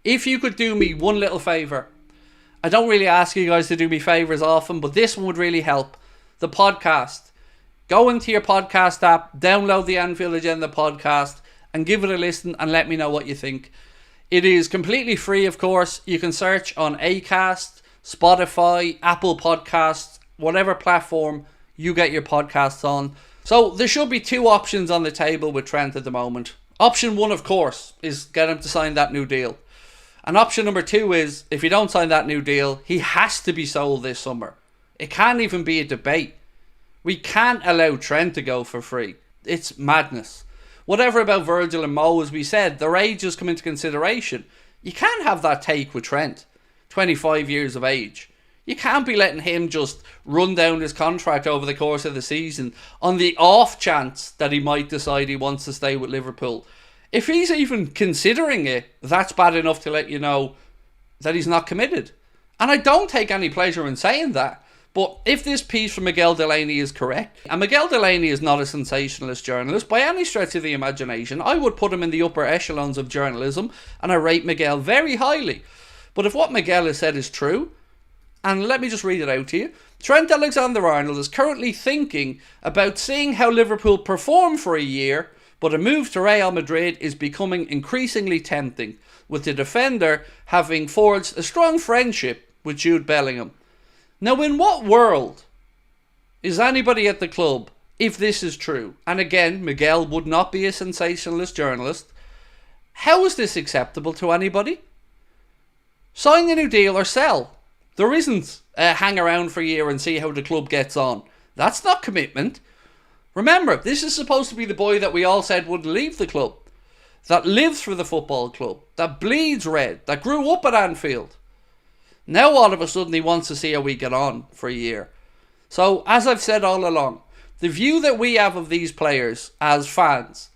if you could do me one little favour, I don't really ask you guys to do me favours often, but this one would really help. The podcast. Go into your podcast app, download the Anfield Agenda podcast, and give it a listen and let me know what you think. It is completely free, of course. You can search on Acast, Spotify, Apple Podcasts, whatever platform you get your podcasts on. So there should be two options on the table with Trent at the moment. Option one, of course, is get him to sign that new deal. And option number two is, if you don't sign that new deal, he has to be sold this summer. It can't even be a debate. We can't allow Trent to go for free. It's madness. Whatever about Virgil and Mo, as we said, their ages come into consideration. You can't have that take with Trent, 25 years of age. You can't be letting him just run down his contract over the course of the season on the off chance that he might decide he wants to stay with Liverpool. If he's even considering it, that's bad enough to let you know that he's not committed. And I don't take any pleasure in saying that. But if this piece from Miguel Delaney is correct, and Miguel Delaney is not a sensationalist journalist by any stretch of the imagination, I would put him in the upper echelons of journalism, and I rate Miguel very highly. But if what Miguel has said is true, and let me just read it out to you, Trent Alexander-Arnold is currently thinking about seeing how Liverpool perform for a year, but a move to Real Madrid is becoming increasingly tempting, with the defender having forged a strong friendship with Jude Bellingham. Now, in what world is anybody at the club, if this is true, and again, Miguel would not be a sensationalist journalist, how is this acceptable to anybody? Sign a new deal or sell. There isn't hang around for a year and see how the club gets on. That's not commitment. Remember, this is supposed to be the boy that we all said wouldn't leave the club, that lives for the football club, that bleeds red, that grew up at Anfield. Now all of a sudden he wants to see how we get on for a year. So, as I've said all along, the view that we have of these players as fans,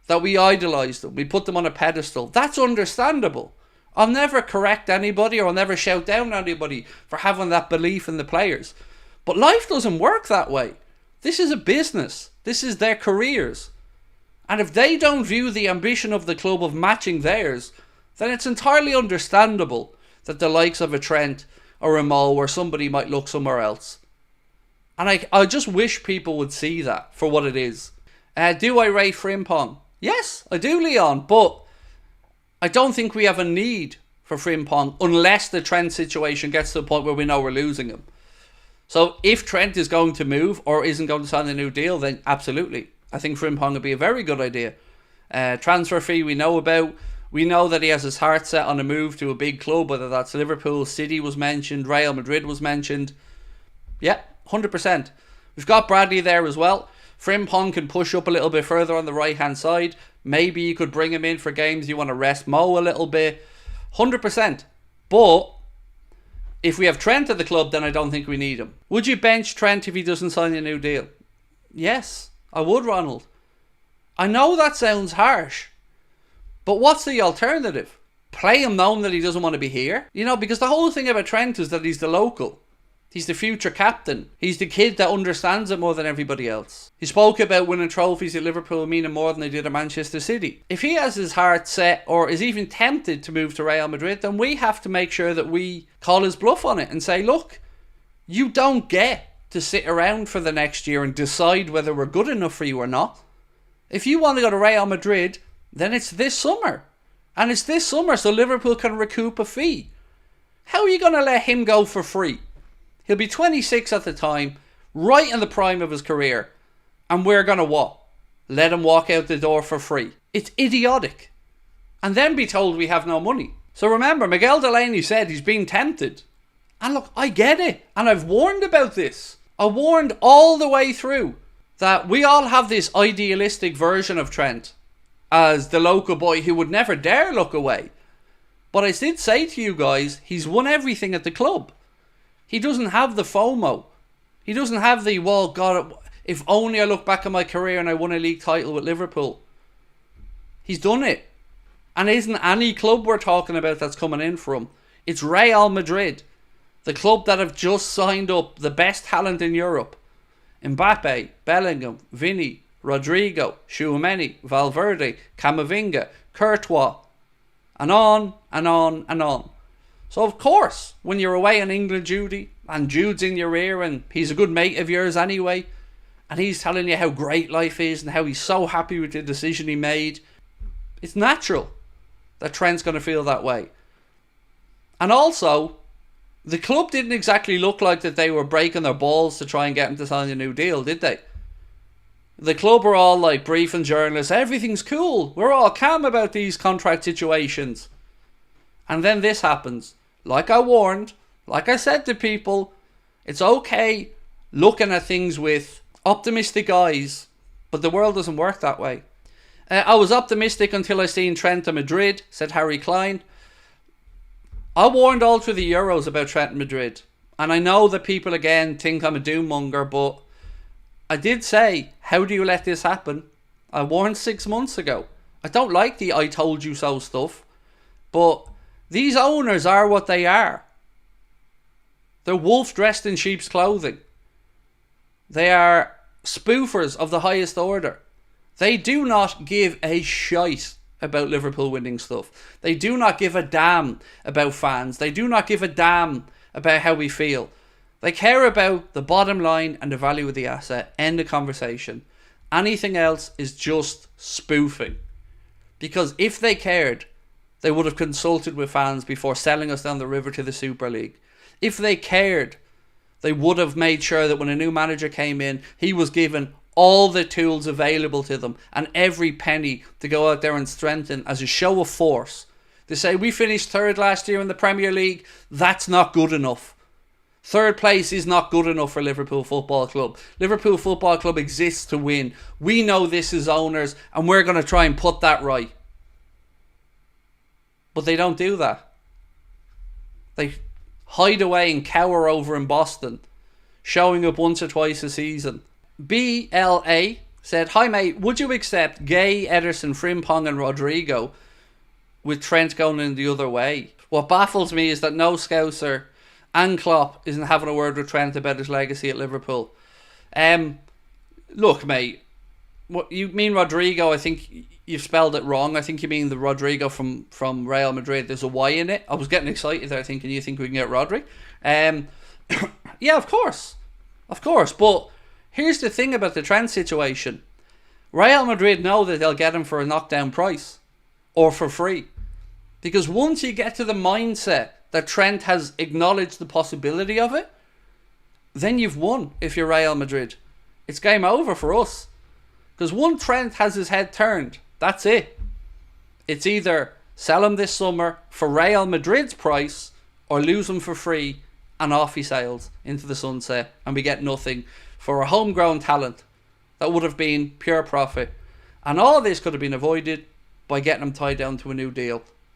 that we idolise them, we put them on a pedestal, that's understandable. I'll never correct anybody or I'll never shout down anybody for having that belief in the players. But life doesn't work that way. This is a business. This is their careers. And if they don't view the ambition of the club of matching theirs, then it's entirely understandable that the likes of a Trent or a Mo or somebody might look somewhere else. And I just wish people would see that for what it is. Do I rate Frimpong? Yes, I do, Leon, but I don't think we have a need for Frimpong unless the Trent situation gets to the point where we know we're losing him. So if Trent is going to move or isn't going to sign a new deal, then absolutely. I think Frimpong would be a very good idea. Transfer fee we know about. We know that he has his heart set on a move to a big club, whether that's Liverpool, City was mentioned, Real Madrid was mentioned. Yeah, 100%. We've got Bradley there as well. Frimpong can push up a little bit further on the right hand side. Maybe you could bring him in for games you want to rest Mo a little bit. 100%. But if we have Trent at the club, then I don't think we need him. Would you bench Trent if he doesn't sign a new deal? Yes, I would, Ronald. I know that sounds harsh. But what's the alternative? Play him knowing that he doesn't want to be here? You know, because the whole thing about Trent is that he's the local. He's the future captain. He's the kid that understands it more than everybody else. He spoke about winning trophies at Liverpool meaning more than they did at Manchester City. If he has his heart set or is even tempted to move to Real Madrid, then we have to make sure that we call his bluff on it and say, look, you don't get to sit around for the next year and decide whether we're good enough for you or not. If you want to go to Real Madrid, then it's this summer. And it's this summer so Liverpool can recoup a fee. How are you going to let him go for free? He'll be 26 at the time, right in the prime of his career. And we're going to what? Let him walk out the door for free. It's idiotic. And then be told we have no money. So remember, Miguel Delaney said he's being tempted. And look, I get it. And I've warned about this. I warned all the way through that we all have this idealistic version of Trent as the local boy who would never dare look away. But I did say to you guys, he's won everything at the club. He doesn't have the FOMO. He doesn't have the, well, God, if only I look back at my career and I won a league title with Liverpool. He's done it. And it isn't any club we're talking about that's coming in for him. It's Real Madrid. The club that have just signed up the best talent in Europe. Mbappe, Bellingham, Vinny, Rodrigo, Tchouaméni, Valverde, Camavinga, Courtois. And on and on and on. So of course, when you're away on England duty and Jude's in your ear and he's a good mate of yours anyway, and he's telling you how great life is and how he's so happy with the decision he made, it's natural that Trent's going to feel that way. And also, the club didn't exactly look like that they were breaking their balls to try and get him to sign a new deal, did they? The club were all like briefing journalists, everything's cool, we're all calm about these contract situations. And then this happens. Like I warned, like I said to people, it's okay looking at things with optimistic eyes, but the world doesn't work that way. I was optimistic until I seen Trent to Madrid, said Harry Klein. I warned all through the Euros about Trent and Madrid. And I know that people again think I'm a doom monger, but I did say, how do you let this happen? I warned 6 months ago. I don't like the I told you so stuff, but these owners are what they are. They're wolves dressed in sheep's clothing. They are spoofers of the highest order. They do not give a shite about Liverpool winning stuff. They do not give a damn about fans. They do not give a damn about how we feel. They care about the bottom line and the value of the asset. End of conversation. Anything else is just spoofing. Because if they cared, they would have consulted with fans before selling us down the river to the Super League. If they cared, they would have made sure that when a new manager came in, he was given all the tools available to them and every penny to go out there and strengthen as a show of force. They say, we finished third last year in the Premier League. That's not good enough. Third place is not good enough for Liverpool Football Club. Liverpool Football Club exists to win. We know this as owners and we're going to try and put that right. But they don't do that. They hide away and cower over in Boston, showing up once or twice a season. BLA said, hi mate, would you accept Gay, Ederson, Frimpong and Rodrigo with Trent going in the other way? What baffles me is that no Scouser and Klopp isn't having a word with Trent about his legacy at Liverpool. Look mate, what you mean Rodrigo, I think you've spelled it wrong. I think you mean the Rodrigo from Real Madrid. There's a Y in it. I was getting excited there thinking you think we can get Rodri. Yeah, of course. But here's the thing about the Trent situation. Real Madrid know that they'll get him for a knockdown price. Or for free. Because once you get to the mindset that Trent has acknowledged the possibility of it, then you've won if you're Real Madrid. It's game over for us. Because once Trent has his head turned, that's it. It's either sell him this summer for Real Madrid's price or lose him for free and off he sails into the sunset and we get nothing for a homegrown talent that would have been pure profit. And all this could have been avoided by getting him tied down to a new deal.